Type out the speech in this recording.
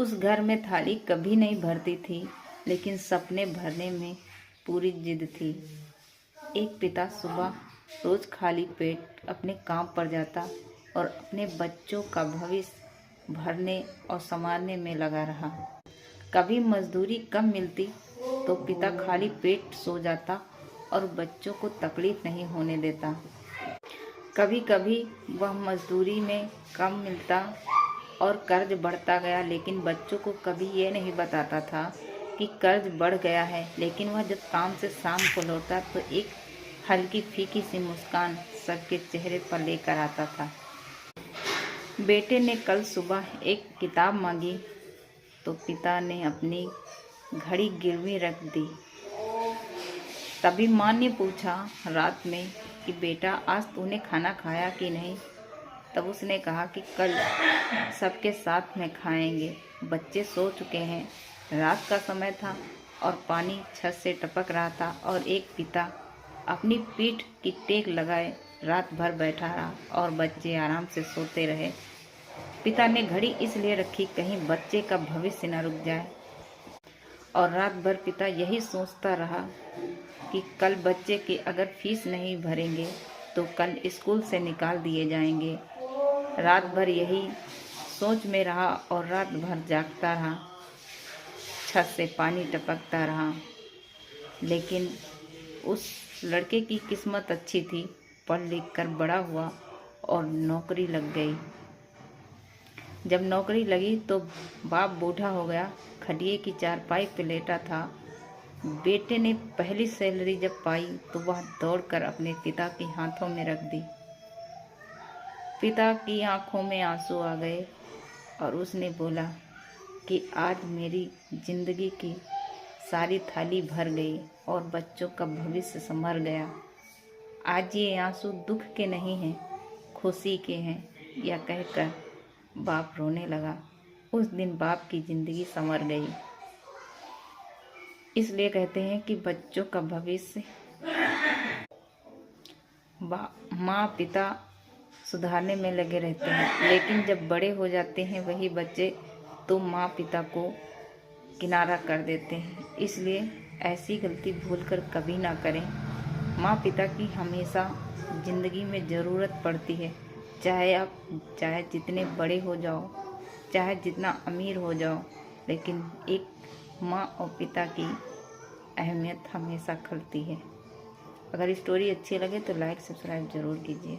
उस घर में थाली कभी नहीं भरती थी, लेकिन सपने भरने में पूरी जिद थी। एक पिता सुबह रोज खाली पेट अपने काम पर जाता और अपने बच्चों का भविष्य भरने और संवारने में लगा रहा। कभी मजदूरी कम मिलती तो पिता खाली पेट सो जाता और बच्चों को तकलीफ नहीं होने देता। कभी कभी वह मजदूरी में कम मिलता और कर्ज बढ़ता गया, लेकिन बच्चों को कभी ये नहीं बताता था कि कर्ज बढ़ गया है। लेकिन वह जब काम से शाम को लौटा तो एक हल्की फीकी सी मुस्कान सबके चेहरे पर लेकर आता था। बेटे ने कल सुबह एक किताब मांगी तो पिता ने अपनी घड़ी गिरवी रख दी। तभी माँ ने पूछा रात में कि बेटा, आज तूने खाना खाया कि नहीं। तब उसने कहा कि कल सबके साथ में खाएंगे, बच्चे सो चुके हैं। रात का समय था और पानी छत से टपक रहा था और एक पिता अपनी पीठ की टेक लगाए रात भर बैठा रहा और बच्चे आराम से सोते रहे। पिता ने घड़ी इसलिए रखी कहीं बच्चे का भविष्य न रुक जाए, और रात भर पिता यही सोचता रहा कि कल बच्चे की अगर फीस नहीं भरेंगे तो कल स्कूल से निकाल दिए जाएंगे। रात भर यही सोच में रहा और रात भर जागता रहा। छत से पानी टपकता रहा, लेकिन उस लड़के की किस्मत अच्छी थी। पढ़ लिख कर बड़ा हुआ और नौकरी लग गई। जब नौकरी लगी तो बाप बूढ़ा हो गया, खटिए की चारपाई पे लेटा था। बेटे ने पहली सैलरी जब पाई तो वह दौड़कर अपने पिता के हाथों में रख दी। पिता की आंखों में आंसू आ गए और उसने बोला कि आज मेरी जिंदगी की सारी थाली भर गई और बच्चों का भविष्य संवर गया। आज ये आंसू दुख के नहीं हैं, खुशी के हैं। यह कहकर बाप रोने लगा। उस दिन बाप की जिंदगी संवर गई। इसलिए कहते हैं कि बच्चों का भविष्य माँ पिता सुधारने में लगे रहते हैं, लेकिन जब बड़े हो जाते हैं वही बच्चे तो माँ पिता को किनारा कर देते हैं। इसलिए ऐसी गलती भूलकर कभी ना करें। माँ पिता की हमेशा ज़िंदगी में ज़रूरत पड़ती है, चाहे जितने बड़े हो जाओ, चाहे जितना अमीर हो जाओ, लेकिन एक माँ और पिता की अहमियत हमेशा खलती है। अगर स्टोरी अच्छी लगे तो लाइक सब्सक्राइब ज़रूर कीजिए।